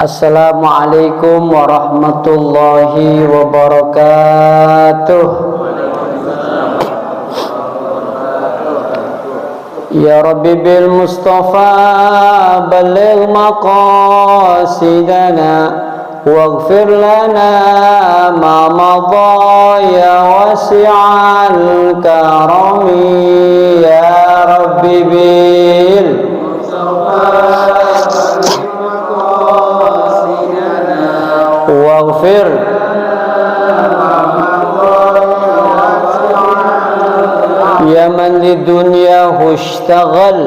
Assalamualaikum warahmatullahi wabarakatuh. Ya Rabbi bil Mustafa balligh maqasidana waghfir lana ma madha ya wasi'al karami ya Rabbi bil Mustafa waghfir ya man di dunya hushtaghal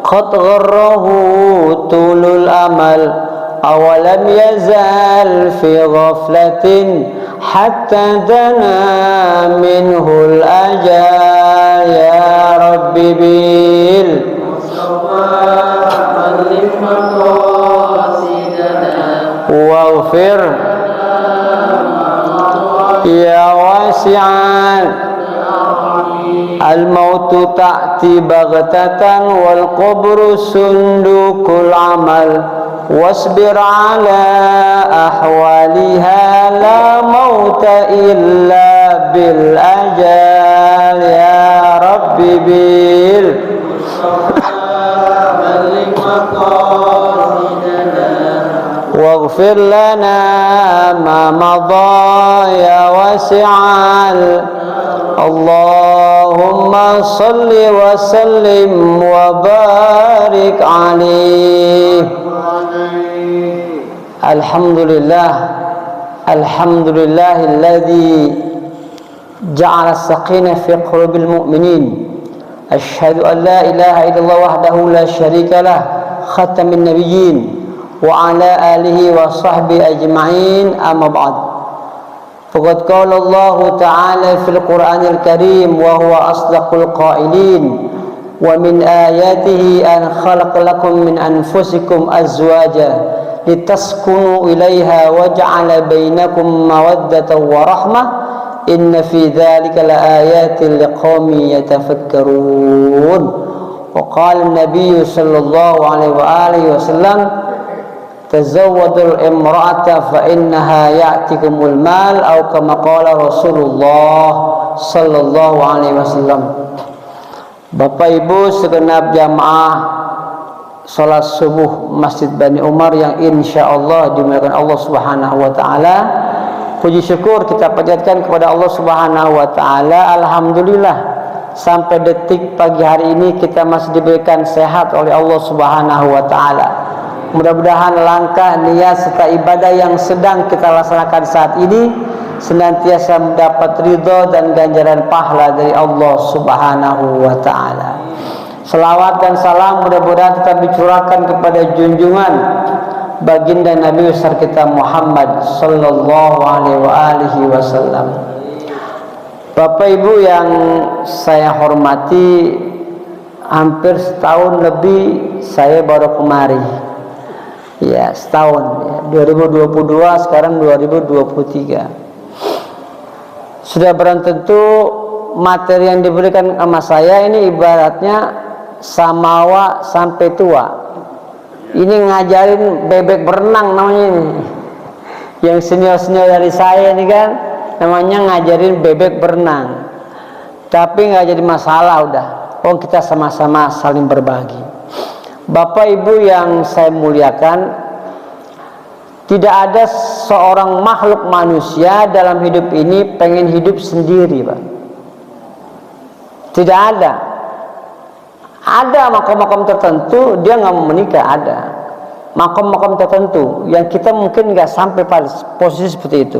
qad gharrahu tulul amal awalam yazal fi ghaflatin hatta dana minhul ajal ya Rabbi bil waghfir ya wasi'an al-mautu ta'ti baghtatan wal qabru sundukul amal wasbir ala ahwaliha la mauta illa bil ajal ya Rabbi bil waghfir lana ma madha ya wasi'al Allahumma salli wa sallim wa barik alaihi. Alhamdulillahilladzi ja'ala as-sakinah fi qulubil mu'minin. Asyhadu an la ilaha illallah wahdahu la syarika lah khatamin nabiyyin wa ala alihi wa sahbihi ajma'in amma ba'd. Faqad qala Allah ta'ala fil Qur'anil Karim wa huwa asdaqul qailin wa min ayatihi an khalaqa lakum min anfusikum azwaja litaskunu ilaiha wa ja'ala bainakum mawaddatan wa rahmah inna fi dhalika laayatin liqaumin yatafakkarun. Wa qala an-nabiy sallallahu alaihi wa alihi wasallam tazawwadul imra'ata fa innaha ya'tikumul mal atau kama qala Rasulullah sallallahu alaihi wasallam. Bapak Ibu segenap jamaah salat subuh Masjid Bani Umar yang insyaallah dimuliakan Allah Subhanahu wa taala. Puji syukur kita panjatkan kepada Allah Subhanahu wa taala. Alhamdulillah sampai detik pagi hari ini kita masih diberikan sehat oleh Allah Subhanahu wa taala. Mudah-mudahan langkah, niat serta ibadah yang sedang kita laksanakan saat ini senantiasa mendapat ridha dan ganjaran pahala dari Allah Subhanahu wa taala. Selawat dan salam mudah-mudahan tetap dicurahkan kepada junjungan baginda Nabi besar kita Muhammad sallallahu alaihi wasallam. Bapak Ibu yang saya hormati, hampir setahun lebih saya baru kemari. Ya, setahun ya. 2022 sekarang 2023. Sudah barang tentu materi yang diberikan sama saya ini ibaratnya samawa sampai tua. Ini ngajarin bebek berenang namanya ini. Yang senior-senior dari saya ini kan namanya ngajarin bebek berenang. Tapi nggak jadi masalah udah. Oh, kita sama-sama saling berbagi. Bapak Ibu yang saya muliakan, tidak ada seorang makhluk manusia dalam hidup ini pengen hidup sendiri, Pak. Tidak ada. Ada makom-makom tertentu dia nggak mau menikah, ada. Makom-makom tertentu yang kita mungkin nggak sampai pada posisi seperti itu.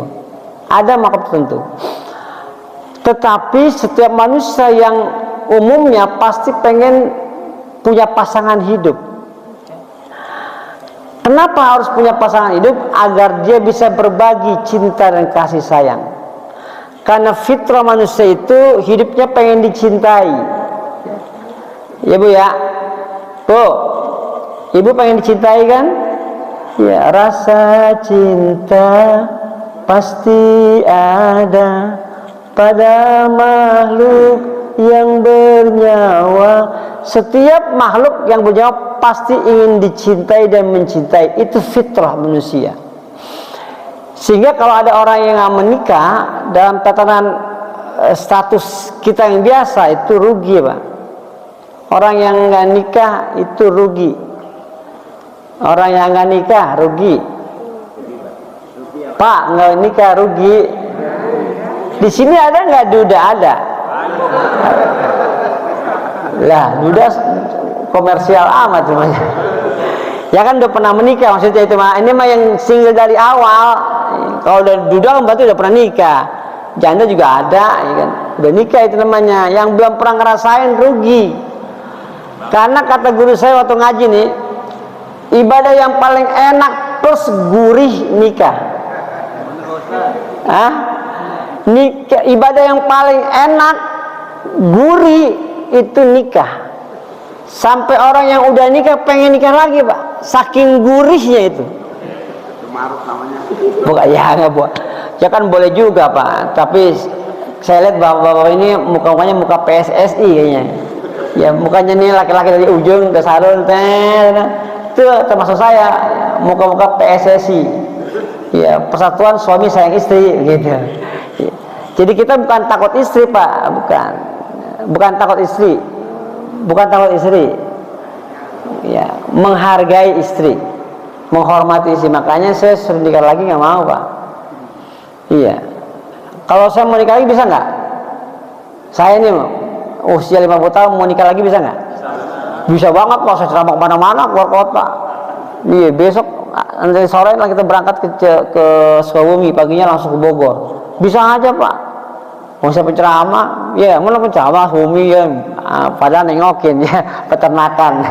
Ada makom tertentu. Tetapi setiap manusia yang umumnya pasti pengen punya pasangan hidup. Kenapa harus punya pasangan hidup? Agar dia bisa berbagi cinta dan kasih sayang. Karena fitrah manusia itu hidupnya pengen dicintai. Ya Bu ya, Bu, Ibu pengen dicintai kan? Ya, rasa cinta pasti ada pada makhluk yang bernyawa. Setiap makhluk yang bernyawa pasti ingin dicintai dan mencintai. Itu fitrah manusia. Sehingga kalau ada orang yang nggak menikah, dalam tatanan status kita yang biasa, itu rugi Pak. Orang yang nggak nikah itu rugi. Orang yang nggak nikah rugi. Pak, nggak nikah rugi. Di sini ada nggak duda? Ada. Lah, duda komersial amat semuanya. Ya kan udah pernah menikah maksudnya itu mah. Ini mah yang single dari awal. Kalau udah duda kan berarti udah pernah nikah. Janda juga ada, ya kan. Udah nikah itu namanya. Yang belum pernah ngerasain rugi. Karena kata guru saya waktu ngaji nih, ibadah yang paling enak plus gurih nikah. Hah? Nikah, ibadah yang paling enak gurih itu nikah. Sampai orang yang udah nikah pengen nikah lagi Pak, saking gurihnya itu. Bukan ya nggak buat. Ya kan boleh juga Pak, tapi saya lihat bapak-bapak ini mukanya muka PSSI kayaknya. Ya mukanya nih laki-laki dari ujung ke salon, itu termasuk saya, muka-muka PSSI. Ya, persatuan suami sayang istri gitu. Jadi kita bukan takut istri Pak, bukan takut istri, ya, menghargai istri, menghormati istri. Makanya saya suruh nikah lagi nggak mau Pak. Iya, kalau saya mau nikah lagi bisa nggak? Saya ini usia 50 tahun mau nikah lagi bisa nggak? Bisa banget Pak, saya ceramah kemana-mana, keluar kota. Iya, besok nanti sore lah kita berangkat ke Sukabumi, paginya langsung ke Bogor. Bisa aja Pak. Mau saya penceramah, ya mana penceramah Sukabumi ya, padahal nengokin ya peternakan.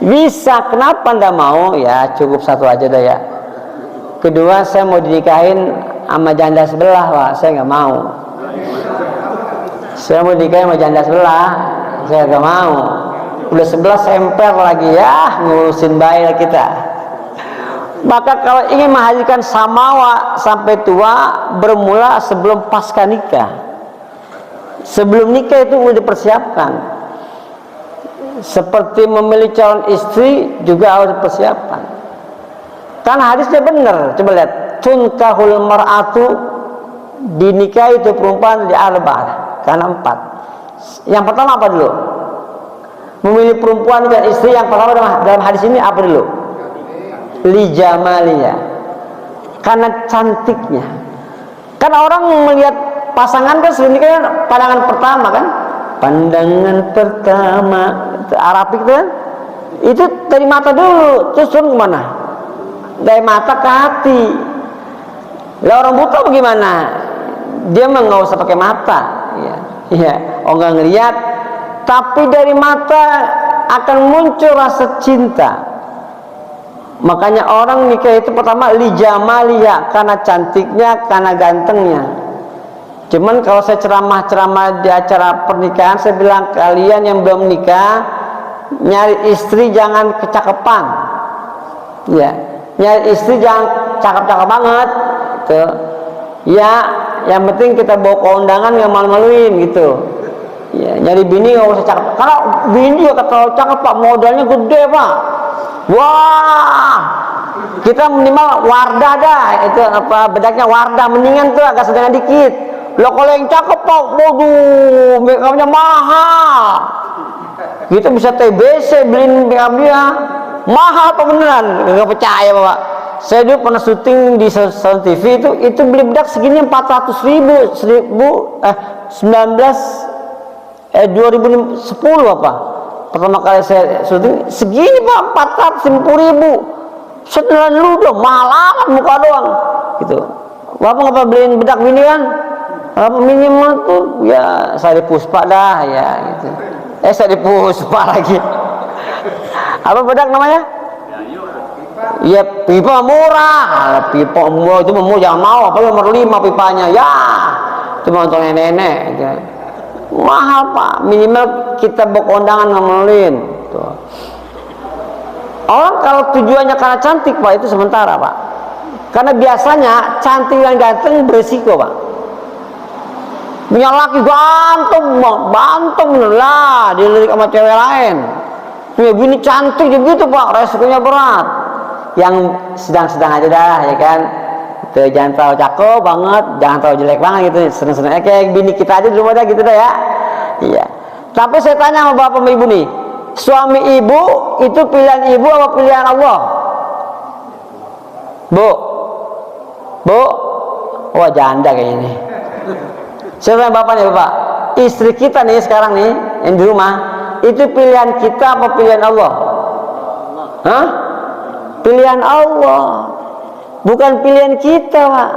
Bisa, kenapa ndak mau? Ya cukup satu aja dah ya. Kedua, saya mau dinikahin sama janda sebelah Pak, saya nggak mau. Saya mau dinikahin sama janda sebelah, saya nggak mau. Udah 11 semper lagi ya, ngurusin bayi kita. Maka kalau ingin menghadirkan samawa sampai tua, bermula sebelum pasca nikah. Sebelum nikah itu sudah dipersiapkan. Seperti memilih calon istri juga harus dipersiapkan. Karena hadisnya benar, coba lihat. Tunkahul mar'atu, dinikahi itu perempuan di arba'ah, karena 4. Yang pertama apa dulu? Memilih perempuan dan istri yang pertama dalam hadis ini apa dulu? Li jamaliya, karena cantiknya. Kan orang melihat pasangan kan sebenarnya pandangan pertama kan, pandangan pertama Arabik itu kan, itu dari mata dulu, terus turun kemana? Dari mata ke hati. Lah orang buta bagaimana? Dia mah nggak usah pakai mata, ya, oh nggak ngelihat, tapi dari mata akan muncul rasa cinta. Makanya orang nikah itu pertama li jamaliya, karena cantiknya, karena gantengnya. Cuman kalau saya ceramah-ceramah di acara pernikahan, saya bilang kalian yang belum nikah, nyari istri jangan kecakapan. Ya, nyari istri jangan cakep-cakep banget gitu. Ya, yang penting kita bawa ke undangan nggak malu-maluin gitu. Ya, nyari bini nggak usah cakep. Kalau bini juga terlalu cakep Pak, modalnya gede Pak. Wah, kita minimal Wardah dah, itu apa bedaknya Wardah, mendingan tuh agak sedengan dikit. Lo kalau yang cakep Pak, waduh, makeupnya mahal. Kita bisa TBC beliin makeup dia, mahal apa beneran? Nggak percaya Pak. Saya dulu pernah syuting di Salon TV itu beli bedak segini 400.000, 2010 apa? Pertama kali saya syuting segini Pak, 450.000. Setelah dulu dong, mahal amat muka doang gitu. Bapak ngapa beliin bedak gini kan? Apa minimal tuh ya Sari Puspa dah ya gitu. Sari Puspa lagi. Apa bedak namanya? ya pipa murah, pipa murah itu mau jangan mau, apalagi nomor 5 pipanya, ya itu mau untuk nenek-nenek ya. Mahal Pak, minimal kita berkondangan ngamelin tuh. Orang kalau tujuannya karena cantik Pak, itu sementara Pak, karena biasanya cantik dan ganteng berisiko Pak. Punya laki ganteng lah, dilirik sama cewek lain. Punya bini cantik juga gitu Pak, resikonya berat. Yang sedang-sedang aja dah, ya kan. Tuh, jangan terlalu cakep banget, jangan terlalu jelek banget gitu. Seneng-seneng kayak bini kita aja dulu aja gitu dah ya. Iya. Tapi saya tanya sama bapak sama ibu nih, suami ibu itu pilihan ibu apa pilihan Allah? Bu, wah janda kayaknya nih. Siapa yang bapak nih bapak? Istri kita nih sekarang nih yang di rumah, itu pilihan kita apa pilihan Allah? Hah? Pilihan Allah, bukan pilihan kita Pak.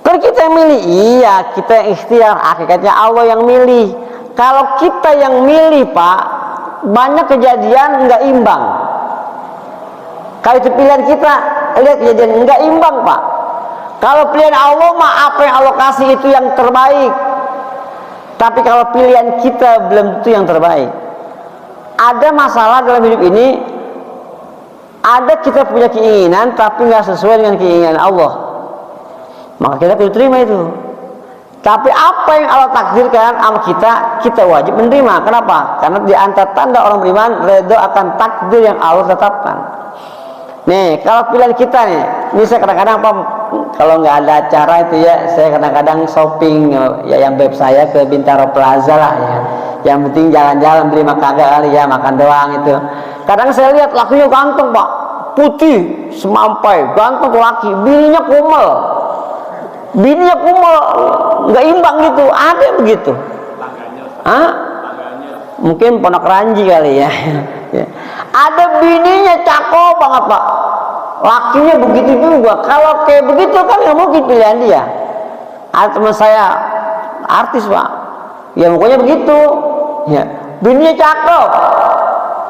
Kalau kita yang milih, iya kita yang ikhtiar, hakikatnya Allah yang milih. Kalau kita yang milih Pak, banyak kejadian nggak imbang. Kalau itu pilihan kita, lihat kejadian nggak imbang Pak. Kalau pilihan Allah mah apa yang Allah kasih itu yang terbaik. Tapi kalau pilihan kita belum tentu yang terbaik. Ada masalah dalam hidup ini, ada kita punya keinginan tapi nggak sesuai dengan keinginan Allah, maka kita perlu terima itu. Tapi apa yang Allah takdirkan sama kita wajib menerima. Kenapa? Karena di antara tanda orang beriman, redha akan takdir yang Allah tetapkan. Nih, kalau pilihan kita nih, ini saya kadang-kadang apa, kalau nggak ada acara itu ya, saya kadang-kadang shopping ya, yang web saya ke Bintaro Plaza lah ya. Yang penting jalan-jalan, beli makan kali ya, makan doang itu. Kadang saya lihat lakinya ganteng Pak, putih, semampai, ganteng laki, bininya kumel, nggak imbang gitu, ada begitu. Hah? Mungkin pondok ranji kali ya. Ada bininya cakep banget Pak, lakinya begitu juga. Kalau kayak begitu kan nggak mungkin pilihan dia. Ada teman saya artis Pak, ya pokoknya begitu ya, bininya cakep.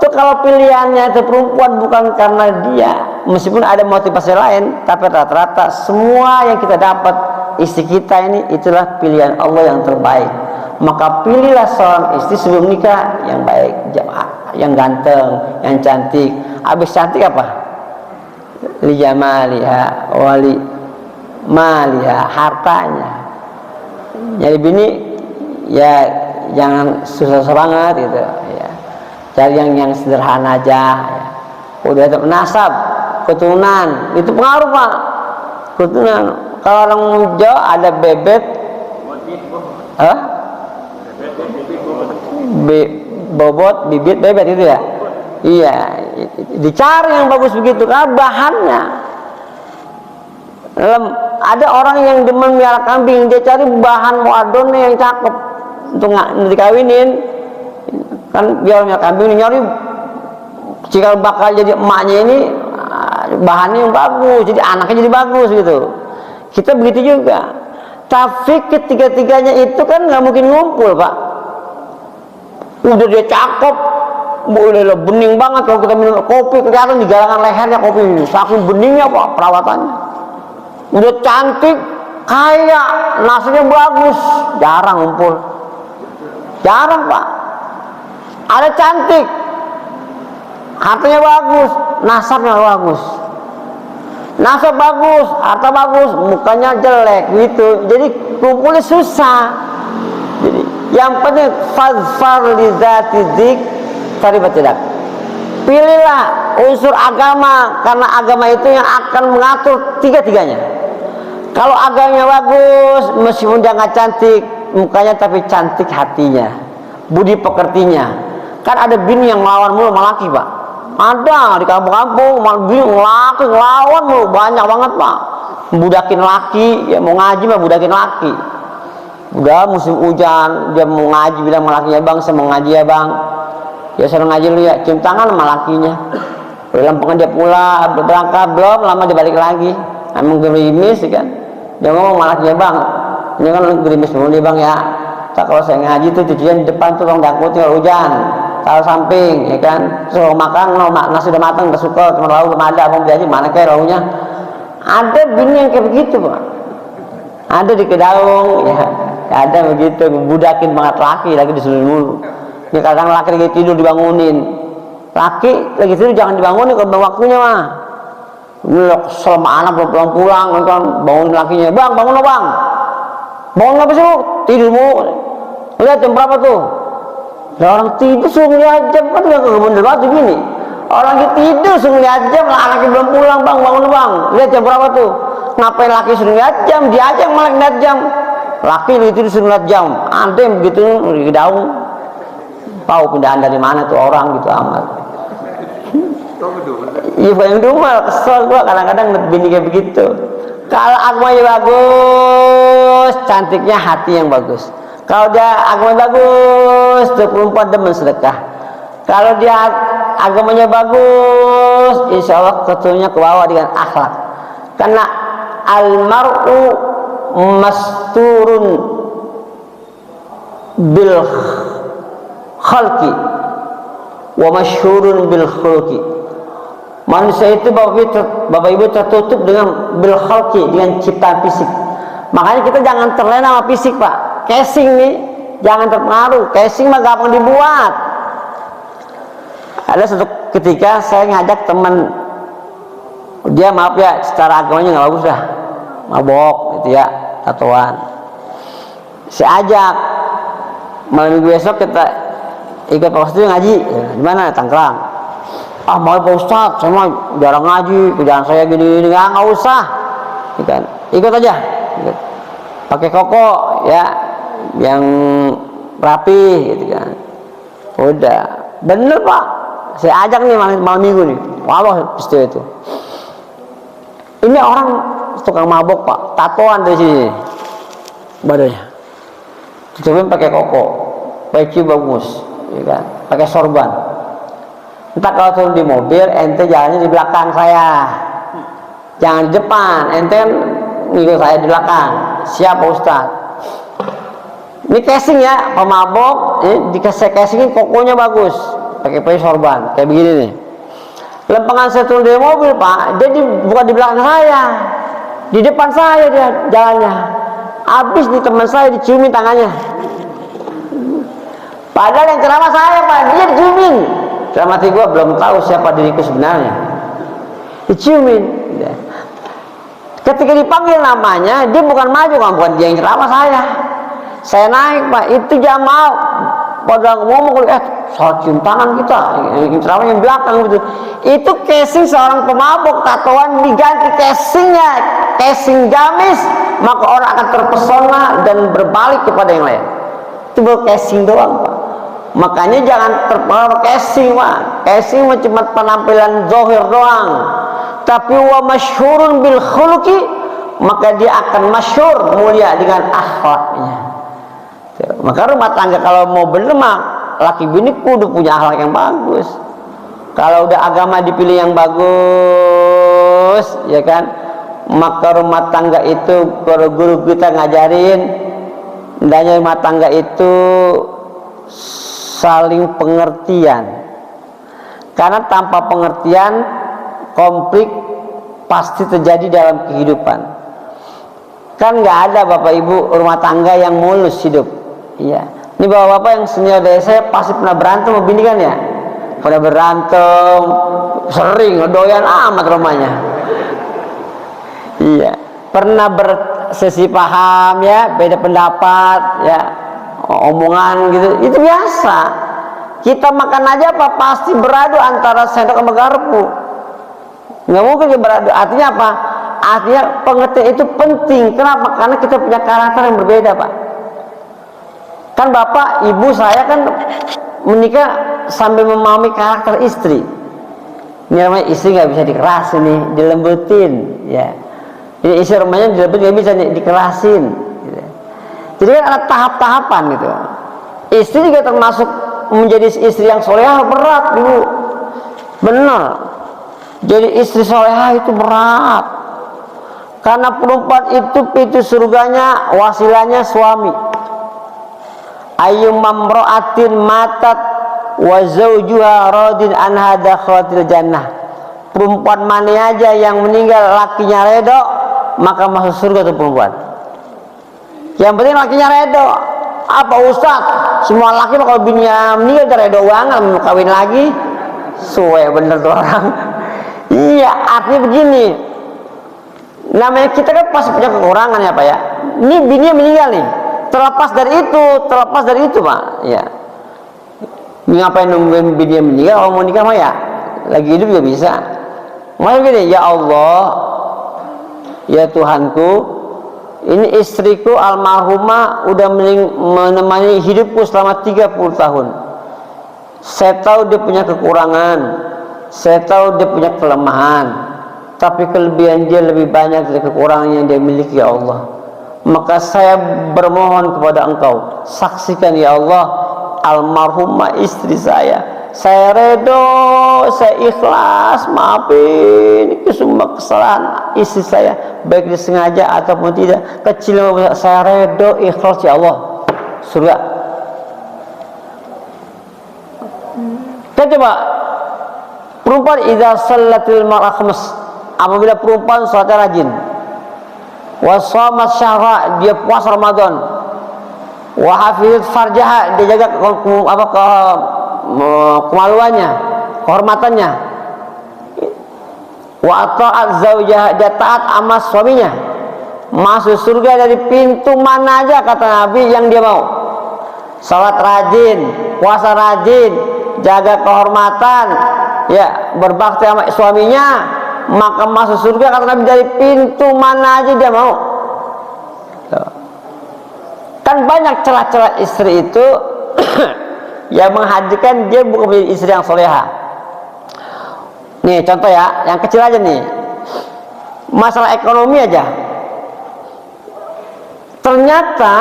Itu kalau pilihannya itu perempuan bukan karena dia, meskipun ada motivasi lain, tapi rata-rata semua yang kita dapat istri kita ini itulah pilihan Allah yang terbaik. Maka pilihlah seorang istri sebelum nikah yang baik, yang ganteng, yang cantik. Habis cantik apa? Li jamaliha wali maliha, hartanya. Jadi bini ya jangan susah-susah banget gitu ya. Cari yang sederhana aja ya. Udah ada nasab, keturunan, itu pengaruh Pak. Keturunan. Kalau orang Jawa ada bebet, bobot, bibit, bebet itu ya. Iya, dicari yang bagus begitu karena bahannya. Ada orang yang demen miara kambing, dia cari bahan muadonnya yang cakep untuk dikawinin. Kan biar miara kambing nyari jika bakal jadi emaknya ini bahannya yang bagus, jadi anaknya jadi bagus gitu. Kita begitu juga. Tapi ketiga-tiganya itu kan nggak mungkin ngumpul Pak. Udah dia cakep, udah bening banget. Kalau kita minum kopi kelihatan di galangan lehernya kopi ini, saking beningnya Pak perawatannya. Udah cantik, kaya, nasinya bagus, jarang ngumpul, jarang Pak. Ada cantik, hartanya bagus, nasabnya bagus, nasab bagus, harta bagus, mukanya jelek gitu. Jadi kumpulnya susah. Jadi yang penting fazfar li dzati dik taribat tidak. Pilihlah unsur agama, karena agama itu yang akan mengatur tiga-tiganya. Kalau agamanya bagus, meskipun dia nggak cantik mukanya, tapi cantik hatinya, budi pekertinya. Kan ada bini yang ngelawan mulu sama laki Pak. Ada di kampung-kampung bini laki ngelawan mulu, banyak banget Pak. Budakin laki, ya mau ngaji mah budakin laki. Udah musim hujan dia mau ngaji, bilang sama lakinya, bang saya mau ngaji ya bang. Ya saya ngaji dulu ya, cium tangan sama lakinya. Lampangan dia pulang, berangkat belum lama dia balik lagi. Emang gerimis kan. Dia ngomong sama lakinya, bang ini kan gerimis dulu nih bang ya. Tak kalau saya ngaji tuh cucian di depan tuh bang, takut tinggal hujan. taruh samping, ya kan. So makan, nasi udah matang, udah suka, cuma lauk belum ada, mau beli aja mana kayak lauknya. Ada bini yang kayak begitu, Pak. Ada di Kedaung, ya. Ada begitu, budakin banget laki disuruh dulu. Ya kadang laki lagi tidur dibangunin. Laki lagi tidur jangan dibangunin kalau waktunya mah. Selama anak belum pulang, kan bangunin lakinya, bang bangun lo bang. Bangun apa sih lu? Tidur mulu. Lihat jam berapa tuh? Nah, orang tidur suruh lihat jam, kan gak bener banget gini. Orang tidur suruh lihat jam, lah anaknya belum pulang, bang bangun lo bang. Lihat jam berapa tuh? Ngapain laki suruh lihat jam? Dia aja yang malah lihat jam. Laki itu disuruh lihat jam. Ada yang begitu di daun. Tahu pindahan dari mana tuh orang gitu amat. Iya yang rumah kesel gua kadang-kadang bini kayak begitu. Kalau agamanya bagus, cantiknya hati yang bagus. Kalau dia agamanya bagus, 24 demen sedekah. Kalau dia agamanya bagus, insya Allah ketulunya ke bawah dengan akhlak. Karena almar'u masturun bil khalqi wa masyhurun bil khuluqi. Manusia itu Bapak Ibu tertutup dengan bil khalqi, dengan ciptaan fisik. Makanya kita jangan terlena sama fisik, Pak. Casing nih jangan terpengaruh. Casing mah gampang dibuat. Ada suatu ketika saya ngajak teman, dia maaf ya secara agamanya nggak bagus dah, mabok gitu ya, tatoan. Saya ajak malam minggu besok kita ikut Pak Ustadz ngaji, di mana? Tangerang. Ah mau Pak Ustadz, saya mah jarang ngaji, kerjaan saya gini-gini, nggak usah, kan? Ikut aja, ikut. Pakai koko ya, yang rapi, gitu kan. Udah, bener Pak, saya ajak nih malam minggu nih, walau peristiwa itu. Ini orang tukang mabok Pak, tatoan dari sini, badannya, tutupin pakai koko, peci bagus, ya kan? Pakai sorban. Entah kalau turun di mobil, ente jalannya di belakang saya, jangan di depan. Ente kan ngikut saya di belakang. Siap Pak Ustadz. Ini casing ya, pemabok. Ini dikasih casingin kokonya bagus, pakai peci sorban, kayak begini nih. Lempengan saya turun dari mobil Pak, dia bukan di belakang saya, di depan saya dia jalannya. Habis di teman saya diciumin tangannya. Padahal yang ceramah saya Pak, dia diciumin. Dalam hati gue belum tahu siapa diriku sebenarnya. Diciumin. Ya. Ketika dipanggil namanya, dia bukan maju, bukan dia yang ceramah saya. Saya naik Pak, itu Jamal. Pada ngomong, soal cium tangan kita, yang ceramah yang belakang gitu. Itu casing seorang pemabok, tatoan diganti casingnya, casing gamis, maka orang akan terpesona dan berbalik kepada yang lain. Itu baru casing doang Pak. Makanya jangan terpengaruh casing Pak. Casing cuma penampilan zahir doang. Tapi wa masyhurun bil khuluqi, maka dia akan masyhur, mulia dengan akhlaknya. Maka rumah tangga kalau mau bener mah laki bini kudu punya akhlak yang bagus. Kalau udah agama dipilih yang bagus, ya kan? Maka rumah tangga itu kalau guru kita ngajarin, hendaknya rumah tangga itu saling pengertian. Karena tanpa pengertian, konflik pasti terjadi dalam kehidupan. Kan nggak ada Bapak Ibu rumah tangga yang mulus hidup. Iya. Ini bapak-bapak yang senior dari saya pasti pernah berantem sama bini kan ya? Pernah berantem, sering doyan amat rumahnya. Iya. Pernah bersesi paham ya, beda pendapat ya, omongan gitu, itu biasa. Kita makan aja apa pasti beradu antara sendok sama garpu. Nggak mungkin kita beradu. Artinya apa? Artinya pengertian itu penting. Kenapa? Karena kita punya karakter yang berbeda Pak. Kan bapak, ibu saya kan menikah sambil memahami karakter istri. Ini namanya istri nggak bisa dikerasin nih, dilembutin ya. Ini istri rumahnya dilembutin nggak bisa dikerasin. Gitu. Jadi kan ada tahap-tahapan gitu. Istri juga termasuk menjadi istri yang solehah berat dulu. Benar. Jadi istri solehah itu berat. Karena perempuan itu pintu surganya, wasilanya suami. Ayyumamro'atin matat wa zawjuha radin anha dakhatil jannah. Perempuan mana aja yang meninggal lakinya redo, maka masuk surga tuh perempuan. Yang penting lakinya redo. Apa Ustaz? Semua laki kalau bininya meninggal redo banget mau kawin lagi. Suwe bener tuh orang. Iya, artinya begini. Namanya kita kan pasti punya kekurangan ya Pak ya. Ini bininya meninggal nih. Terlepas dari itu Pak. Ya. Ngapain nungguin bininya meninggal? Kalau mau nikah mah ya lagi hidup juga bisa. Maksudnya gini, ya Allah, ya Tuhanku, ini istriku almarhumah udah menemani hidupku selama 30 tahun. Saya tahu dia punya kekurangan, saya tahu dia punya kelemahan, tapi kelebihan dia lebih banyak dari kekurangan yang dia miliki ya Allah. Maka saya bermohon kepada Engkau, saksikan ya Allah, almarhumah istri saya redo, saya ikhlas, maafin semua kesalahan istri saya, baik disengaja ataupun tidak, kecil maupun besar, saya redo, ikhlas ya Allah, surga. Kita coba perempuan idza shallatil mar'ah khams, apabila perempuan salatnya rajin, wa shamat syahra, dia puasa Ramadan, wa hafizat farjaha, dia jaga kemaluannya, kehormatannya, wa ata'at zaujah, dia taat sama suaminya, masuk surga dari pintu mana aja kata Nabi yang dia mau. Salat rajin, puasa rajin, jaga kehormatan, ya berbakti sama suaminya, maka masuk surga kata Nabi dari pintu mana aja dia mau. Kan banyak celah-celah istri itu yang menghadirkan dia bukan menjadi istri yang soleha. Nih contoh ya, yang kecil aja nih, masalah ekonomi aja. Ternyata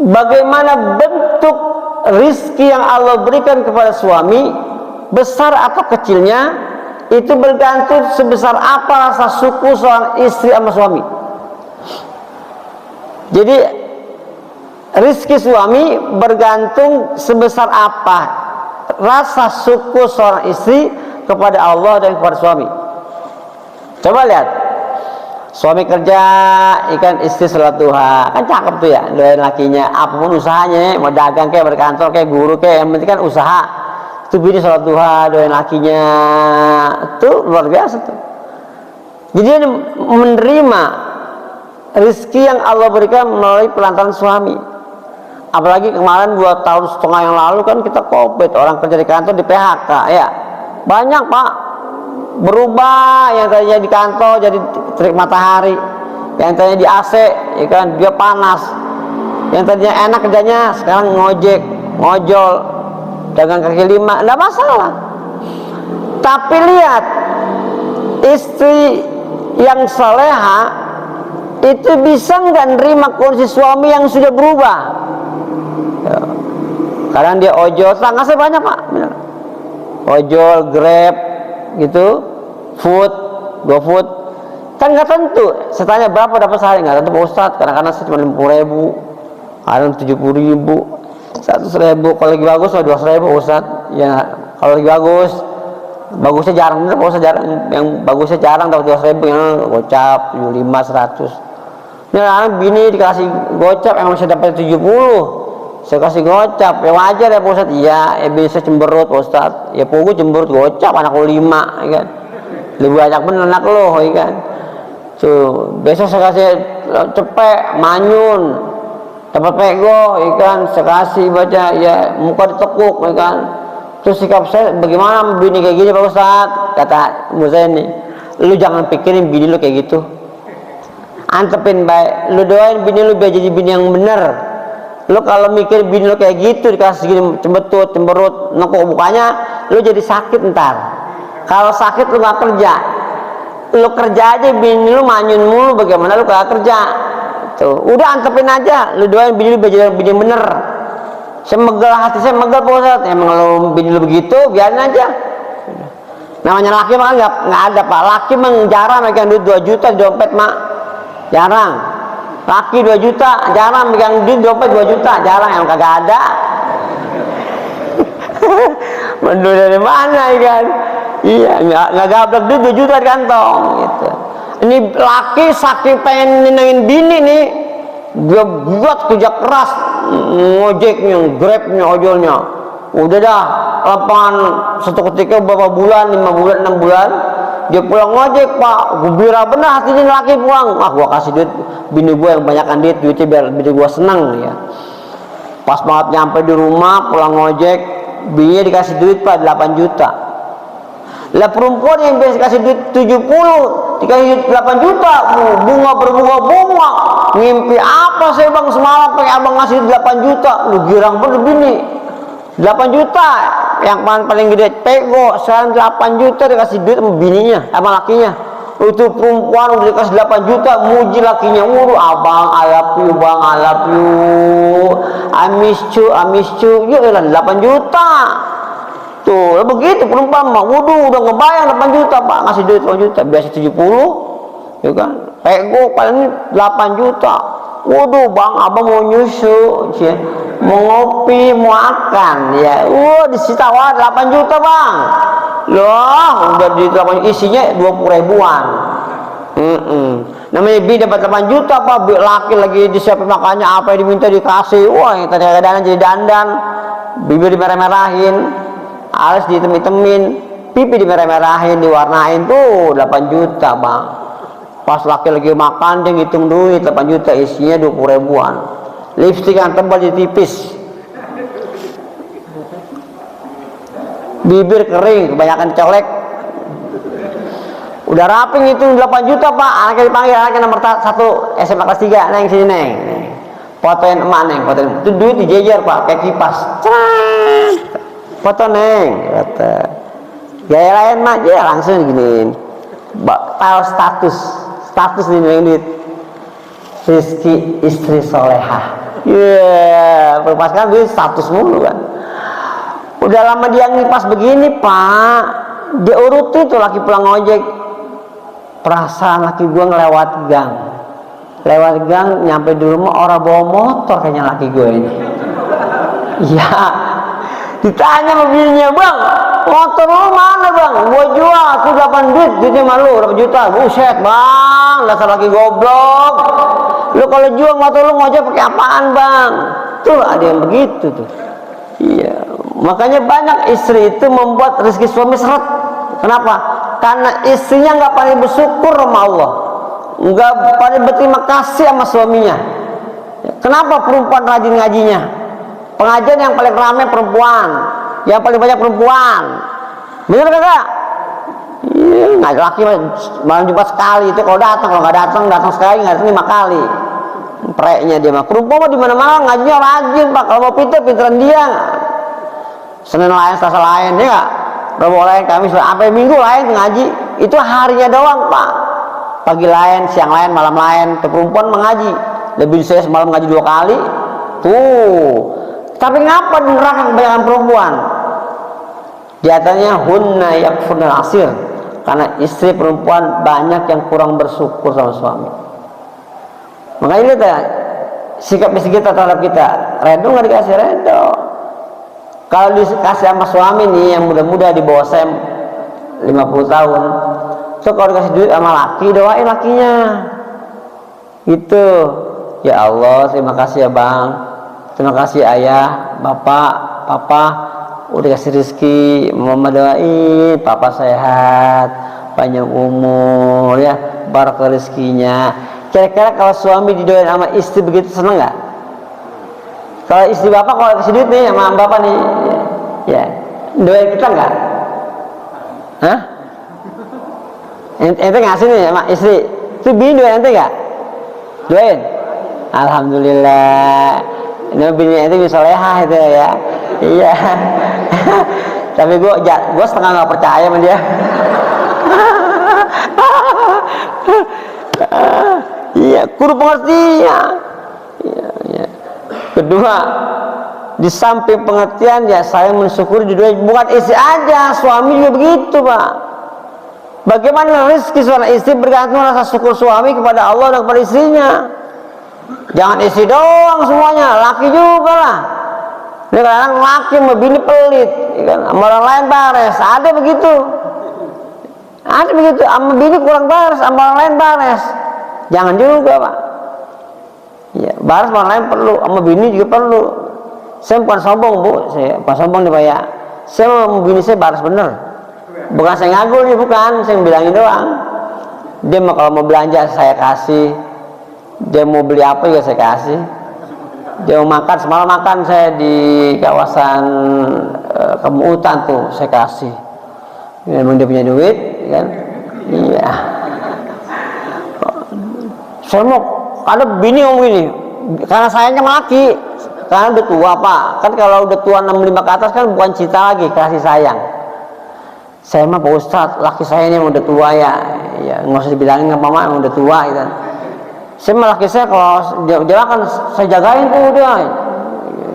bagaimana bentuk rizki yang Allah berikan kepada suami, besar atau kecilnya, itu bergantung sebesar apa rasa syukur seorang istri sama suami. Jadi rizki suami bergantung sebesar apa rasa syukur seorang istri kepada Allah dan kepada suami. Coba lihat, suami kerja, ikan istri salat duha, kan cakep tuh ya, doain lakinya, apapun usahanya, mau dagang kayak berkantor kayak guru kayak, yang penting kan usaha. Itu bini salat duha, doain lakinya, tuh luar biasa tuh. Jadi dia menerima rizki yang Allah berikan melalui pelantaran suami. Apalagi kemarin 2,5 tahun yang lalu kan kita COVID, orang kerja di kantor di PHK ya. Banyak Pak, berubah, yang tadinya di kantor jadi terik matahari, yang tadinya di AC ya kan dia panas, yang tadinya enak kerjanya sekarang ngojek, ngojol, dagang kaki lima, enggak masalah. Tapi lihat, istri yang saleha itu bisa nggak nerima kondisi suami yang sudah berubah. Ya. Kadang dia ojol, tetangga saya banyak Pak, benar. Ojol, Grab, gitu, food, GoFood, kan nggak tentu. Saya tanya berapa dapat sehari, nggak tentu Pak Ustadz. Kadang-kadang saya cuma 50.000, kadang 70.000, 100.000. Kalau lagi bagus, 200.000 Pak Ustadz. Ya, kalau lagi bagus, bagusnya jarang, bener Pak Ustadz, jarang. Yang bagusnya jarang dapat 200.000, yang gocap 75, 100. Nah, bini dikasih gocap yang masih dapat 70. Saya kasih gocap, ya wajar ya Pak Ustadz. Iya, bisa cemberut Pak Ustadz. Ya pugu cemberut gocap, anak lu 5, ya kan. Lebih banyak bener anak lo, ya kan. Tuh, besok saya kasih cepek, manyun, dapat pego, ya kan. Saya kasih baca, ya muka ditekuk, ya kan. Terus sikap saya, bagaimana bini kayak gini Pak Ustadz? Kata ibu saya nih, lu jangan pikirin bini lu kayak gitu. Antepin baik, lu doain bini lu biar jadi bini yang bener. Lu kalau mikir bini lu kayak gitu, dikasih gini cembetut, cemberut, nekuk mukanya, lu jadi sakit ntar. Kalau sakit lu gak kerja, lu kerja aja bini lu manyun mulu, bagaimana lu gak kerja? Tuh, udah antepin aja, lu doain bini lu biar jadi bini yang bener. Saya megel, hati saya megel Pak Ustadz. Emang lu bini lu begitu, biarin aja. Namanya laki mah nggak ada Pak. Laki jarang megang duit 2 juta di dompet mak, jarang. Laki 2 juta, jarang megang duit dompet 2 juta, jarang, yang kagak ada. Menduit dari mana kan? Iya, nggak gablek duit 2 juta di kantong gitu. Ini laki saking pengen nyenengin bini nih, dia buat kerja keras, ngojeknya, grabnya, ojolnya. Udah dah, lapangan satu ketika beberapa bulan, 5 bulan, 6 bulan, dia pulang ngojek, Pak. Gembira benar hatinya laki pulang. Ah, gua kasih duit bini gua yang banyakkan duitnya biar bini gua senang ya. Pas banget nyampe di rumah, pulang ngojek, bininya dikasih duit Pak 8 juta. Lah perempuan yang biasa kasih duit 70 dikasih duit 8 juta, bunga berbunga-bunga. Ngimpi apa sih bang semalam pakai abang ngasih 8 juta? Lu girang bener bini. 8 juta yang paling gede pego, sekarang 8 juta dikasih duit sama bininya, sama lakinya. Itu perempuan udah dikasih 8 juta, muji lakinya, abang I love you, bang I love you, I miss you, yuk lah 8 juta. Tuh, begitu perempuan mah, udah ngebayang 8 juta Pak, ngasih duit 8 juta, biasa 70, ya kan? Pego paling 8 juta. Bang, abang mau nyusu, mau ngopi, mau makan, ya. Disita 8 juta bang. Loh, udah di 8 isinya 20 ribuan. Namanya bi dapat 8 juta Pak, laki lagi disiapin makannya, apa yang diminta dikasih. Wah, yang tadi dandan jadi dandan, bibir dimerah-merahin, alis dihitam-hitamin, pipi dimerah-merahin, diwarnain tuh 8 juta bang. Pas laki lagi makan dia ngitung duit 8 juta isinya 20 ribuan. Lipstik yang tebal jadi tipis, bibir kering kebanyakan colek. Udah rapi ngitung 8 juta Pak, anaknya dipanggil, anaknya nomor 1 SMA kelas 3, neng sini neng, fotoin emak neng, fotoin itu duit dijejer Pak kayak kipas, foto neng, kata gaya lain mah ya langsung giniin, tahu status nih duit, Rizky istri soleha, perpaskan duit status mulu kan. Udah lama dia ngipas begini Pak, dia urutin tuh laki pulang ngojek, perasaan laki gua ngelewat gang nyampe di rumah orang bawa motor kayaknya laki gua ini. Iya, ditanya sama bininya, bang motor lu mana bang? Gua jual, aku 8 duitnya malu 8 juta. Buset bang, dasar laki goblok. Lu kalau jual motor lu ngojek pakai apaan bang? Tuh ada yang begitu tuh. Iya, makanya banyak istri itu membuat rezeki suami seret. Kenapa? Karena istrinya nggak pandai bersyukur sama Allah, nggak pandai berterima kasih sama suaminya. Kenapa perempuan rajin ngajinya? Pengajian yang paling ramai perempuan, yang paling banyak perempuan. Bener kagak? Iya, nggak laki malam Jumat sekali itu kalau datang, kalau nggak datang sekali, nggak datang 5 kali. Preknya dia mah. Perempuan mah di mana-mana ngajinya rajin Pak. Kalau mau pinteran dia. Senin lain, Selasa lain, ya nggak? Rabu lain, Kamis lain, sampai Minggu lain ngaji. Itu harinya doang Pak. Pagi lain, siang lain, malam lain. Perempuan mengaji. Lebih saya semalam ngaji 2 kali. Tuh. Tapi ngapa di neraka kebanyakan perempuan? Di antaranya hunna yakfurnal asir. Karena istri perempuan banyak yang kurang bersyukur sama suami. Makanya lihat ya, sikap istri kita terhadap kita, redo nggak dikasih redo. Kalau dikasih sama suami nih yang muda-muda di bawah saya 50 tahun, so kalau dikasih duit sama laki, doain lakinya. Gitu. Ya Allah, terima kasih ya bang, terima kasih ayah, bapak, papa, udah kasih rezeki, mama doain, papa sehat, panjang umur ya, barakah rezekinya. Kira-kira kalau suami didoain sama istri begitu seneng nggak? Kalau istri bapak kalau kasih duit nih sama bapak nih, ya doain kita nggak? Hah? Ente ngasih nih sama istri, itu bini doain ente nggak? Doain? Alhamdulillah. Ini bini ente bisa leha itu ya. Iya. Tapi gue setengah nggak percaya sama dia. Iya, kudu pengertian. Iya. Kedua, di samping pengertian ya saya mensyukuri di dunia, bukan istri aja, suami juga begitu Pak. Bagaimana rezeki seorang istri bergantung rasa syukur suami kepada Allah dan kepada istrinya. Jangan istri doang semuanya, laki juga lah. Ini kadang laki sama bini pelit, ya kan? Sama orang lain bares, ada begitu. Ada begitu, sama bini kurang bares, sama orang lain bares. Jangan juga, Pak. Ya, bares sama orang lain perlu, sama bini juga perlu. Saya bukan sombong, Bu. Saya bukan sombong nih, Pak ya. Saya mau bini saya bares bener. Bukan saya ngagul nih, bukan. Saya bilangin doang. Dia mau kalau mau belanja saya kasih. Dia mau beli apa juga saya kasih. Dia mau makan, semalam makan saya di kawasan Kemuutan tuh saya kasih. Memang dia punya duit, kan? Iya. Saya mau ada bini ngomong gini, karena sayangnya laki, karena udah tua Pak. Kan kalau udah tua 65 ke atas kan bukan cinta lagi, kasih sayang. Saya mah Pak Ustadz, laki saya ini udah tua ya, nggak usah dibilangin nggak mama udah tua gitu. Saya mah laki saya kalau dia makan saya jagain tuh dia,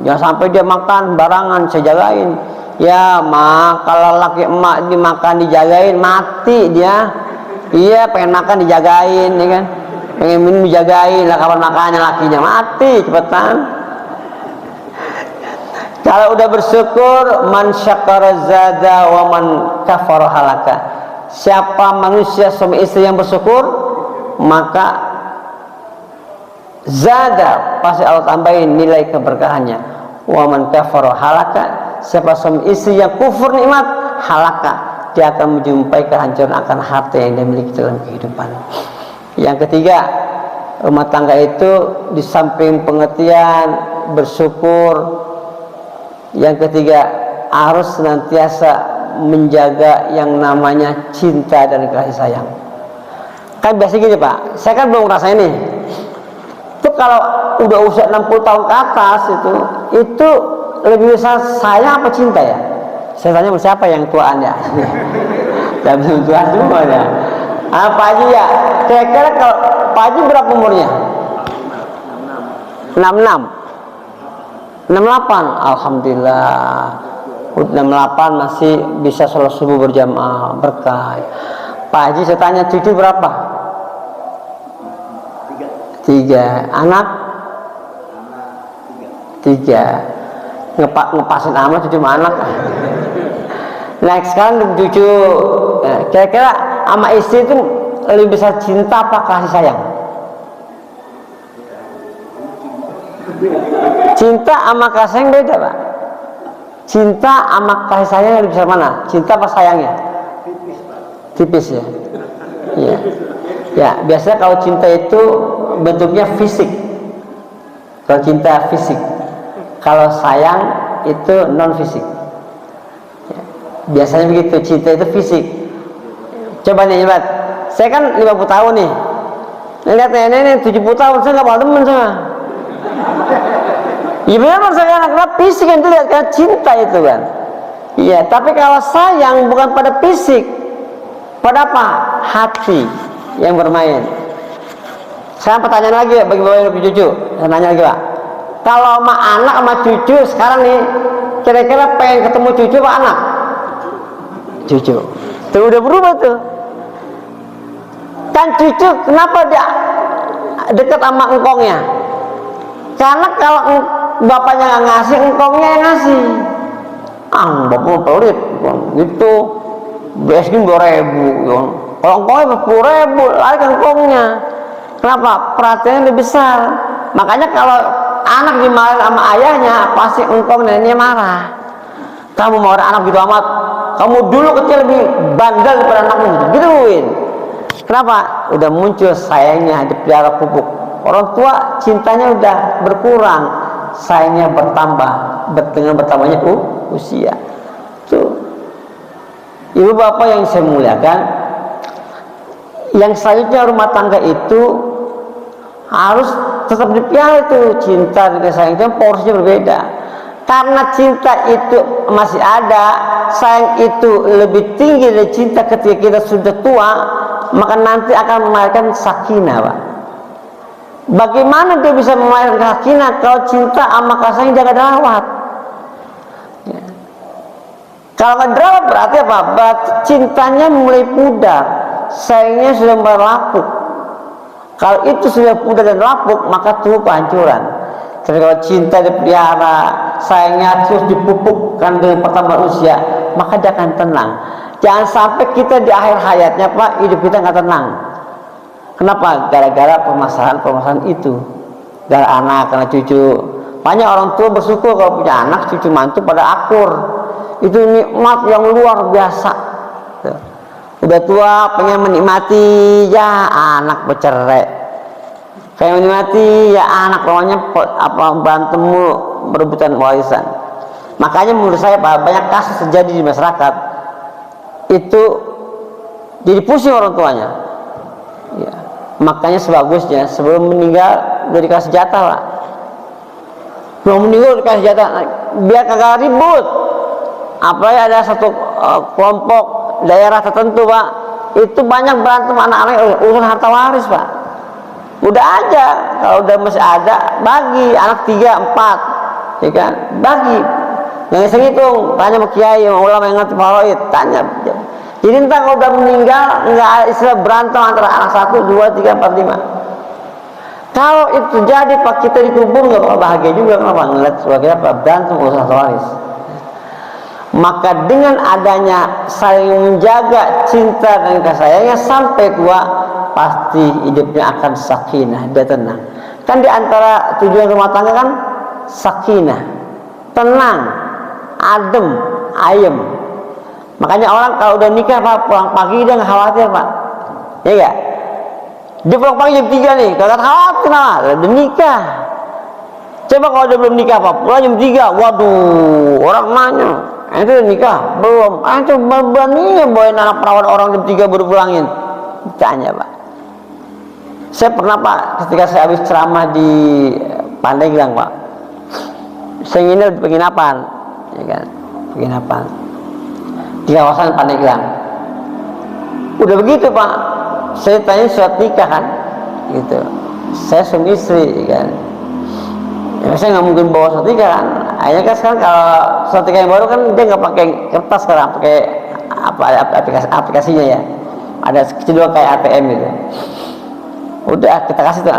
jangan sampai dia makan barangan saya jagain. Ya mak, kalau laki emak dimakan dijagain mati dia. Iya pengen makan dijagain, ya kan? Pengen minum dijagain, lah kapan makannya lakinya mati cepetan. Kalau udah bersyukur, man syakara zada wa man kafara halaka. Siapa manusia suami istri yang bersyukur, maka zada pasti Allah tambahin nilai keberkahannya. Wa man kafara halaka. Siapa suami istri yang kufur nikmat, halaka, dia akan menjumpai kehancuran akan harta yang dia miliki dalam kehidupan. Yang ketiga, rumah tangga itu di samping pengertian bersyukur, yang ketiga harus senantiasa menjaga yang namanya cinta dan kasih sayang. Kan biasa gini Pak, saya kan belum ngerasain nih. Itu kalau udah usia 60 tahun ke atas itu lebih besar sayang apa cinta ya? Saya tanya siapa yang tuaan ya? Dan belum tua semua ya. Pak Haji ya, kira-kira kalau Pak Haji berapa umurnya? 66 68, alhamdulillah. 68 masih bisa sholat subuh berjamaah, berkah. Pak Haji saya tanya cucu berapa? 3. Anak 3. Ngepasin amat cucu sama anak. Nah sekarang cucu kira-kira sama istri itu lebih besar cinta apa kasih sayang? Cinta sama kasih sayang beda Pak. Cinta sama kasih sayang lebih besar mana? Cinta apa sayangnya? Tipis ya. Iya. Ya biasanya kalau cinta itu bentuknya fisik. Kalau cinta fisik. Kalau sayang itu non fisik. Ya, biasanya begitu, cinta itu fisik. Coba nih lihat, saya kan 50 tahun nih. Lihat nenek 70 tahun saya nggak mau temen sama. Ya benar saya karena fisik kan itu lihat karena cinta itu kan. Iya, tapi kalau sayang bukan pada fisik, pada apa? Hati yang bermain. Sekarang pertanyaan lagi bagi bapak ibu cucu, saya nanya lagi Pak. Kalau sama anak sama cucu sekarang nih, kira-kira pengen ketemu cucu apa anak? Cucu. Tuh udah berubah tuh. Kan cucu kenapa dia dekat sama engkongnya? Karena kalau bapaknya nggak ngasih, engkongnya yang ngasih. Bapak pelit, gitu. BSG 2.000, kalau engkongnya 10.000, lari ke engkongnya. Kenapa? Perhatiannya lebih besar. Makanya kalau anak dimarahin sama ayahnya, pasti engkong neneknya marah. Kamu mau anak gitu amat, kamu dulu kecil lebih bandel daripada anakmu, gituin. Kenapa? Udah muncul sayangnya dipelihara pupuk. Orang tua cintanya udah berkurang, sayangnya bertambah dengan bertambahnya usia. Tuh. Ibu bapak yang saya muliakan, yang selanjutnya rumah tangga itu harus tetap dipelihara itu cinta dan sayang, itu porsinya berbeda. Karena cinta itu masih ada, sayang itu lebih tinggi dari cinta ketika kita sudah tua, maka nanti akan melahirkan sakinah Pak. Bagaimana dia bisa melahirkan sakinah kalau cinta sama kasih sayang jaga rawat? Ya. Kalau nggak dirawat berarti apa? Berarti cintanya mulai pudar, sayangnya sudah mulai lapuk. Kalau itu sudah pudar dan lapuk, maka tunggu kehancuran. Tapi kalau cinta dipelihara, sayangnya terus dipupukkan dengan pertambahan usia, maka dia akan tenang. Jangan sampai kita di akhir hayatnya Pak, hidup kita nggak tenang. Kenapa? Gara-gara permasalahan itu. Gara anak, karena cucu. Banyak orang tua bersyukur kalau punya anak, cucu mantu pada akur. Itu nikmat yang luar biasa. Udah tua pengen menikmati, ya anak bercerai. Pengen menikmati, ya anak lawannya berantem mulu, berebutan warisan. Makanya menurut saya Pak, banyak kasus terjadi di masyarakat itu jadi pusing orang tuanya. Ya. Makanya sebagusnya sebelum meninggal udah dikasih jatah Pak. Belum meninggal dikasih jatah, biar kagak ribut. Apalagi ada satu kelompok daerah tertentu Pak, itu banyak berantem anak-anak urusan harta waris Pak. Udah aja, kalau udah masih ada bagi anak 3, 4, ya kan, bagi. Yang sering itu tanya sama kiai, sama ulama yang ngerti faraid, tanya. Jadi entah kalau udah meninggal nggak ada istilah berantem antara anak 1, 2, 3, 4, 5. Kalau itu terjadi Pak, kita dikubur nggak bakal bahagia juga. Kenapa? Ngeliat sebagai apa? Berantem urusan harta waris. Maka dengan adanya saling menjaga cinta dan kasih sayangnya sampai tua, pasti hidupnya akan sakinah, dia tenang. Kan di antara tujuan rumah tangga kan sakinah, tenang, adem, ayem. Makanya orang kalau udah nikah Pak, pulang pagi dia nggak khawatir Pak, ya enggak? Dia pulang pagi jam 3 nih, kagak khawatir lah, udah nikah. Coba kalau dia belum nikah Pak, pulang jam 3, waduh, orang nanya, itu udah nikah? Belum. Coba beraninya bawain anak perawan orang jam 3 baru pulangin. Tanya Pak. Saya pernah Pak, ketika saya habis ceramah di Pandeglang Pak, saya nginep di penginapan, ya kan, penginapan di kawasan Pandeglang. Udah begitu Pak, saya tanya surat nikah kan, gitu. Saya suami istri, ya kan. Ya, saya nggak mungkin bawa surat nikah kan. Akhirnya kan sekarang kalau surat nikah yang baru kan dia nggak pakai kertas sekarang, pakai aplikasinya ya. Ada kecil dua kayak ATM gitu. Udah kita kasih tuh,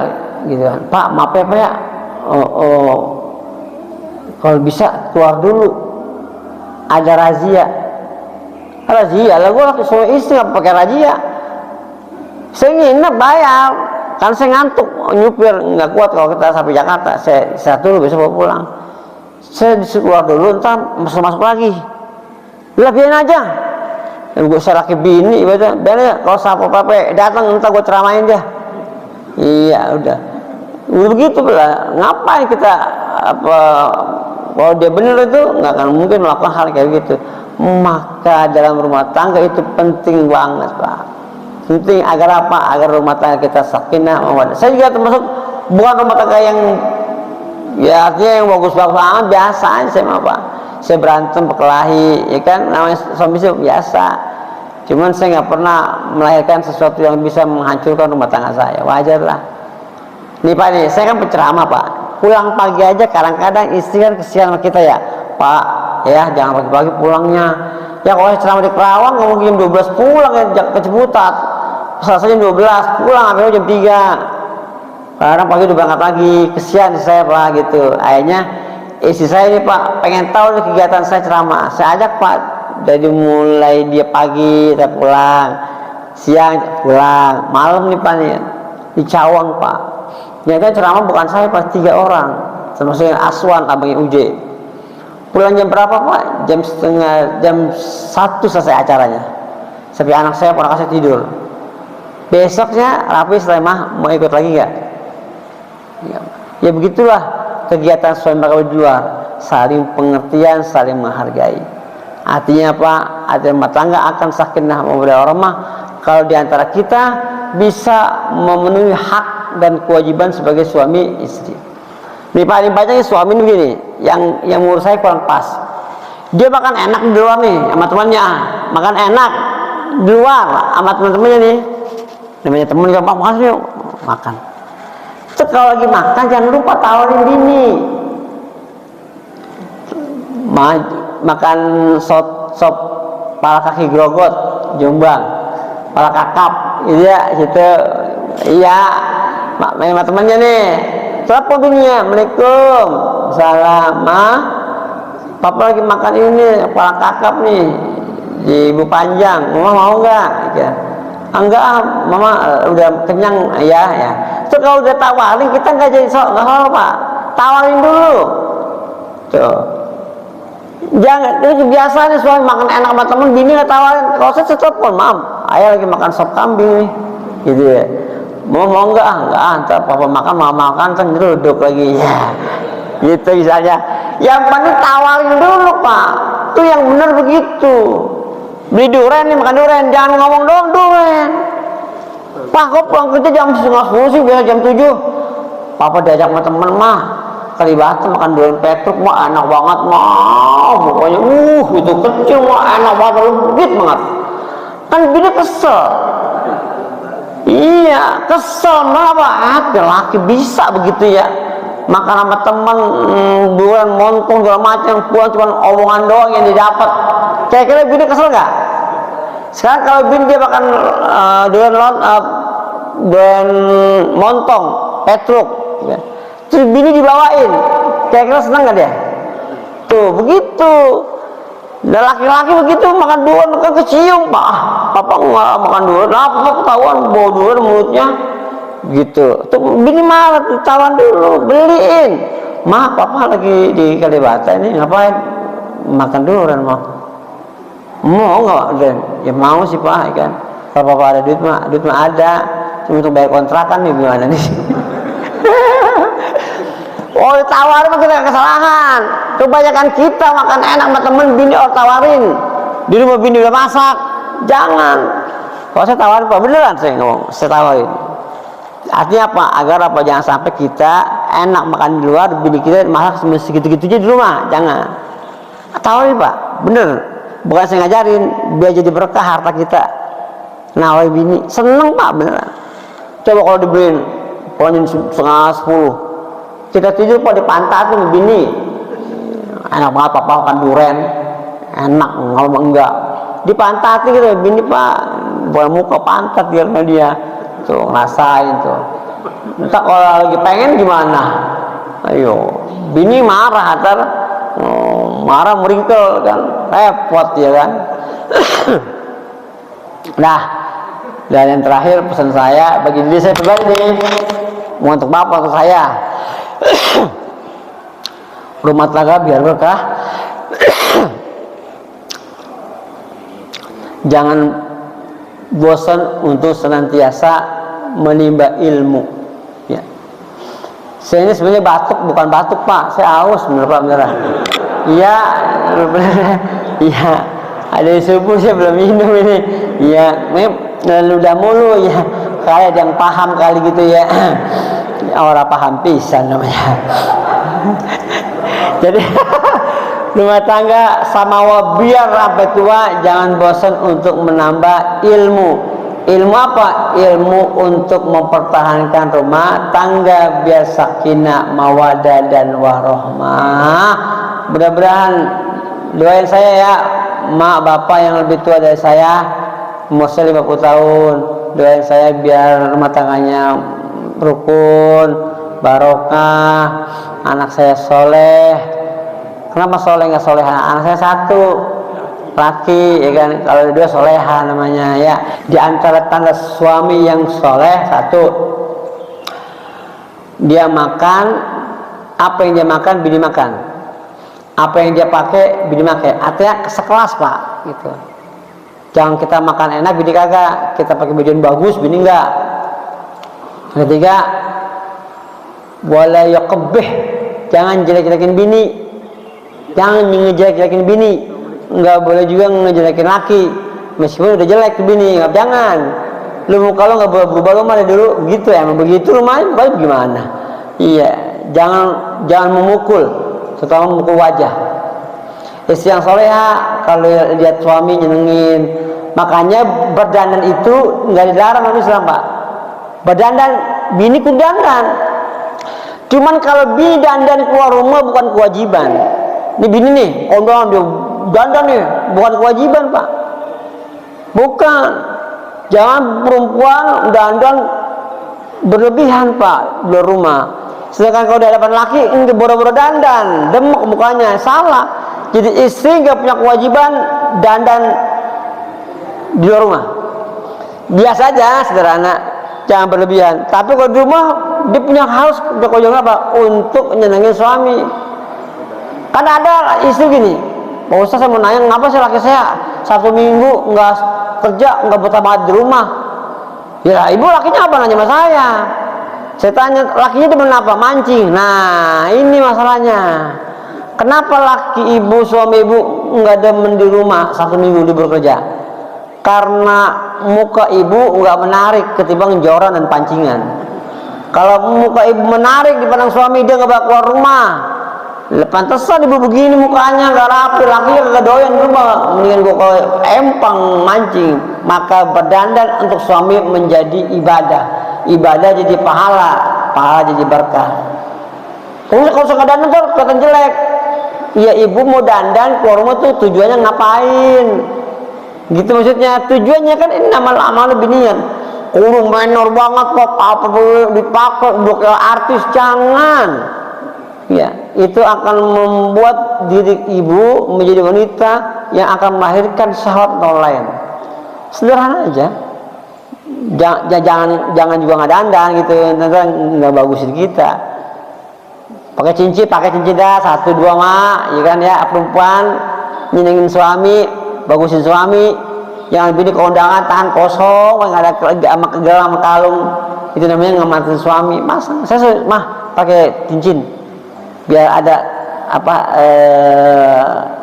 gitu kan. Pak, maaf ya Pak ya. Kalau bisa keluar dulu. Ada razia. Razia lah, gue suami istri nggak pakai razia. Saya nginep bayar. Kan saya ngantuk, nyupir nggak kuat kalau kita sampai Jakarta. Saya dulu besok bawa pulang. Saya disuruh keluar dulu, ntar masuk lagi. Udah biarin aja. Dan gue saya laki bini, ibadah. Biarin ya, kalau sapu pape datang ntar gue ceramain dia. Iya udah begitu lah. Ngapain kita kalau dia benar itu nggak akan mungkin melakukan hal kayak gitu. Maka dalam rumah tangga itu penting banget Pak. Penting agar apa? Agar rumah tangga kita sakinah mawaddah. Saya juga termasuk bukan rumah tangga yang ya artinya yang bagus-bagus banget, biasa aja saya mah Pak. Saya berantem berkelahi, ya kan, namanya suami istri biasa. Cuman saya nggak pernah melahirkan sesuatu yang bisa menghancurkan rumah tangga saya. Wajar lah. Nih Pak nih, saya kan penceramah Pak. Pulang pagi aja kadang-kadang istri kan kesian sama kita ya. Pak, ya jangan pagi-pagi pulangnya. Ya kalau saya ceramah di Kerawang nggak mungkin jam 12 pulang ya, ke Ciputat. Selesai jam 12 pulang, akhirnya jam 3. Kadang pagi udah berangkat lagi, kesian saya Pak gitu. Akhirnya istri saya ini Pak pengen tahu nih kegiatan saya ceramah. Saya ajak Pak. Dari mulai dia pagi kita pulang, siang pulang, malam nih Pak nih di Cawang Pak. Ternyata ceramah bukan saya Pak, 3 orang, termasuk yang Aswan, abangnya Uje. Pulang jam berapa Pak? Jam 1 selesai acaranya. Sampai anak saya pernah kasih tidur. Besoknya rapi setelah mau ikut lagi nggak? Ya begitulah kegiatan suami istri di luar, saling pengertian, saling menghargai. Artinya apa? Artinya rumah tangga akan sakinah mawaddah warahmah kalau diantara kita bisa memenuhi hak dan kewajiban sebagai suami istri. Nih Pak, ini bacanya suami ini begini, yang menurut saya kurang pas. Dia makan enak di luar nih sama temannya, makan enak di luar sama teman-temannya nih. Namanya temen kan Pak, makan yuk, makan. Terus kalau lagi makan jangan lupa tawarin bini. Makan sop pala kaki grogot Jombang, pala kakap, iya situ, iya, sama temannya nih, telepon bininya, Assalamualaikum, salam, Ma, papa lagi makan ini, kepala kakap nih di Ibu Panjang, mama mau nggak? Ya. Enggak, mama udah kenyang ya. Itu kalau udah tawarin kita nggak jadi nggak salah Pak, tawarin dulu. Tuh. Jangan, itu biasa nih suami makan enak sama temen, bini nggak tawarin, kalau saya telepon, mam, ayah lagi makan sop kambing nih, gitu ya. Mau nggak? Nggak, ntar papa makan, mama makan, kan duduk lagi, ya. Gitu misalnya. Yang penting tawarin dulu Pak, itu yang benar begitu. Beli durian nih, makan durian, jangan ngomong doang durian. Pak, kok pulang kerja jam 9:30 sih, biasa jam 7. Papa diajak sama temen mah, Kalibata makan durian Petruk mah enak banget mah, pokoknya itu kecil mah enak banget, legit banget. Kan bini kesel. Iya, kesel kenapa? Laki bisa begitu ya. Makan sama teman durian montong segala macam, pulang cuma omongan doang yang didapat. Kira-kira bini kesel nggak? Sekarang kalau bini dia makan durian montong Petruk, ya. Terus bini dibawain, kira-kira senang nggak dia? Tuh begitu. Dan laki-laki begitu makan durian kan kecium, Pak. Papa nggak makan durian, apa ketahuan bawa durian mulutnya, gitu. Tuh bini marah, tawan dulu, beliin. Ma, papa lagi di Kalibata ini ngapain? Makan durian mau nggak? Ya mau sih Pak, kan. Kalau papa ada duit mah ada. Cuma untuk bayar kontrakan nih gimana nih? Oh tawarin mah kita kesalahan. Kebanyakan kita makan enak sama temen, bini orang tawarin. Di rumah bini udah masak, jangan. Kalau saya tawarin Pak, beneran saya ngomong, saya tawarin. Artinya apa? Agar apa? Jangan sampai kita enak makan di luar, bini kita masak segitu-gitunya di rumah, jangan. Tawarin Pak, bener. Bukan saya ngajarin, biar jadi berkah harta kita. Nawarin bini, seneng Pak, beneran. Coba kalau dibeliin, pokoknya 9:30, kita tidur Pak di pantat tuh bini. Enak banget Papa makan durian, enak ngomong enggak. Di pantat gitu, bini Pak, bukan muka pantat dia tuh ngerasain tuh. Entah kalau lagi pengen gimana? Ayo, bini marah ntar. Marah meringkel kan, repot ya kan. Nah, dan yang terakhir pesan saya bagi diri saya pribadi nih, untuk bapak, untuk saya, rumah tangga biar berkah. Jangan bosan untuk senantiasa menimba ilmu. Ya. Saya ini sebenarnya batuk, bukan batuk Pak, saya haus bener Pak, beneran. Iya, iya. Ada subuh saya belum minum ini. Iya, ludah mulu ya. Kayak yang paham kali gitu ya. Orang paham pisan namanya. Jadi rumah tangga sama biar sampai tua jangan bosan untuk menambah ilmu. Ilmu apa? Ilmu untuk mempertahankan rumah tangga biar sakinah, mawadah dan warahmah. Mudah-mudahan doain saya ya, mak bapak yang lebih tua dari saya, umurnya 50 tahun. Doain saya biar rumah tangganya rukun, barokah, anak saya soleh. Kenapa soleh nggak soleha? Anak saya satu, laki, ya kan? Kalau dua soleha namanya ya. Di antara tanda suami yang soleh, satu, dia makan apa yang dia makan, bini makan. Apa yang dia pakai, bini pakai. Artinya sekelas Pak, gitu. Jangan kita makan enak, bini kagak. Kita pakai baju yang bagus, bini enggak. Ketiga, wala yaqbih, jangan jelek-jelekin bini. Jangan ngejelek-jelekin bini. Enggak boleh juga ngejelekin laki. Meskipun udah jelek bini, enggak, jangan. Lu muka lu enggak boleh berubah, lu mah dulu gitu ya, begitu lu main baik gimana? Iya, jangan memukul, terutama memukul wajah. Istri yang soleha kalau lihat suami nyenengin. Makanya berdandan itu enggak dilarang dalam Islam, Pak. Berdandan, bini ku dandan. Cuman kalau bini dandan keluar rumah bukan kewajiban. Ini bini nih, kalau dia dandan nih, bukan kewajiban Pak. Bukan. Jangan perempuan dandan berlebihan Pak di rumah. Sedangkan kalau di hadapan laki boro-boro dandan, demuk mukanya, salah. Jadi istri nggak punya kewajiban dandan di luar rumah. Biasa aja, sederhana, jangan berlebihan. Tapi kalau di rumah dia punya harus punya kewajiban apa? Untuk nyenengin suami. Kan ada istri gini, Pak Ustaz saya mau nanya, ngapa sih laki saya Sabtu Minggu nggak kerja, nggak betah banget di rumah? Ya ibu lakinya apa nanya sama saya? Saya tanya lakinya demen apa? Mancing. Nah ini masalahnya. Kenapa laki ibu, suami ibu nggak demen di rumah Sabtu Minggu libur kerja? Karena muka ibu nggak menarik ketimbang joran dan pancingan. Kalau muka ibu menarik dipandang suami, dia nggak bakal keluar rumah. Pantesan ibu begini mukanya nggak rapi, lakinya nggak doyan di rumah. Mendingan gua kalau empang mancing. Maka berdandan untuk suami menjadi ibadah. Ibadah jadi pahala, pahala jadi berkah. Kalau suka dandan tuh kelihatan jelek. Ya ibu mau dandan keluar rumah tuh tujuannya ngapain? Gitu maksudnya. Tujuannya kan ini amal lebih niat. Kurung menor banget kok, apa boleh dipakai untuk artis, jangan. Ya, itu akan membuat diri ibu menjadi wanita yang akan melahirkan syahwat orang lain. Sederhana aja. Jangan juga nggak dandan gitu, nanti nggak bagusin kita. Pakai cincin dah 1, 2 ya kan ya, perempuan nyenengin suami, bagusin suami. Yang lebih di kondangan tangan kosong, nggak ada sama kegelam sama kalung, itu namanya ngamatin suami. Masa saya mah pakai cincin biar ada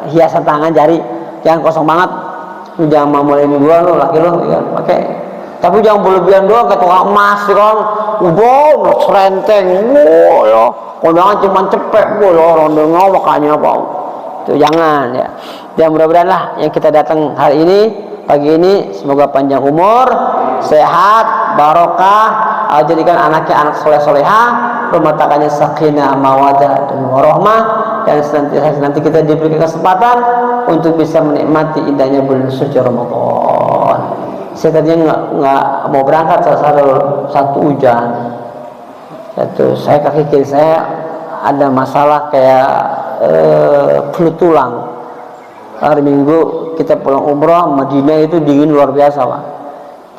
hiasan tangan jari, jangan kosong banget. Jangan mau mulai mingguan lo laki lo ya pakai, tapi jangan berlebihan doang kayak tukang emas kan, udah serenteng, ya kondangan cuma cepet, orang dengar makanya apa, itu jangan ya. Dan mudah-mudahan lah yang kita datang hari ini, pagi ini, semoga panjang umur, sehat, barokah, jadikan anaknya anak soleh-solehah, rumah tangganya sakinah, mawadah dan warahmah, dan nanti kita diberi kesempatan untuk bisa menikmati indahnya bulan suci Ramadan. Saya tadinya nggak mau berangkat satu hujan. Saya kaki kiri saya ada masalah kayak flu tulang. Hari Minggu kita pulang umroh, Madinah itu dingin luar biasa Pak.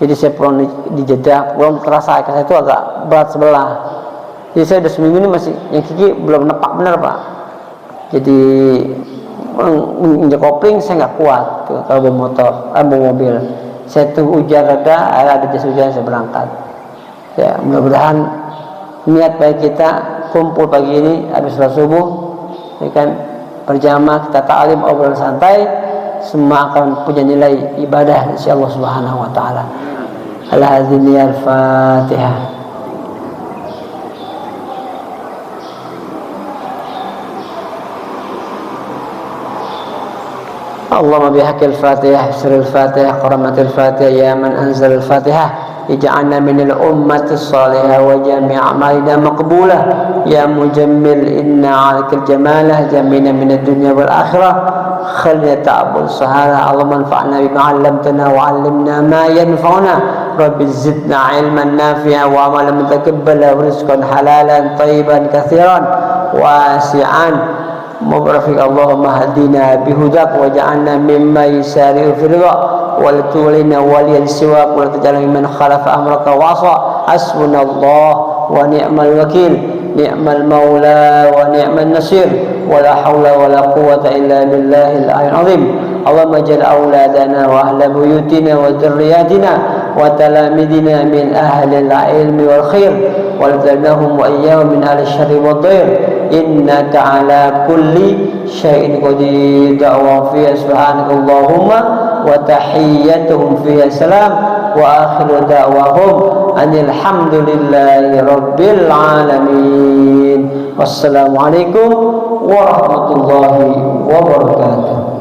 Jadi saya pulang di Jeddah, pulang terasa saya itu agak berat sebelah. Jadi saya udah seminggu ini masih yang kiki belum nepak benar Pak. Jadi injak kopling saya nggak kuat tuh, kalau bawa motor, bawa mobil. Saya tunggu hujan reda, ada jas hujan saya berangkat. Ya mudah-mudahan niat baik kita kumpul pagi ini habis sholat subuh, ya kan, berjamaah kita ta'lim obrolan santai, semua akan punya nilai ibadah insyaallah subhanahu wa ta'ala. Al-Fatihah. اللهم بحق الفاتحة سر الفاتحة قرمة الفاتحة يا من أنزل الفاتحة اجعلنا من الأمة الصالحة وجميع أعمالنا مقبولة يا مجمل إنا عليك الجمال جمينا من الدنيا والآخرة خلنا تعبد الصهارة اللهم انفعنا بما علمتنا وعلمنا ما ينفعنا رب زدنا علما نافعا وعملا متقبلا ورزقا حلالا طيبا كثيرا واسعا مبارك اللهم هدنا بهداك وجعلنا مما يسارع في الرضا ولا تولنا وليا سواك ولا تجعلنا ممن خالف امرك وعصى حسبنا الله ونعم الوكيل نعم المولى ونعم النصير ولا حول ولا قوة إلا بالله العلي العظيم اللهم اجعل أولادنا وأهل بيوتنا وذرياتنا وتلاميذنا من أهل العلم والخير وجعلناهم وإياهم من أهل الشر والضير إنك على كل شيء قدير دعوة فيها سبحانك اللهم وتحيتهم فيها سلام وآخر دعواهم أن الحمد لله رب العالمين والسلام عليكم ورحمة الله وبركاته.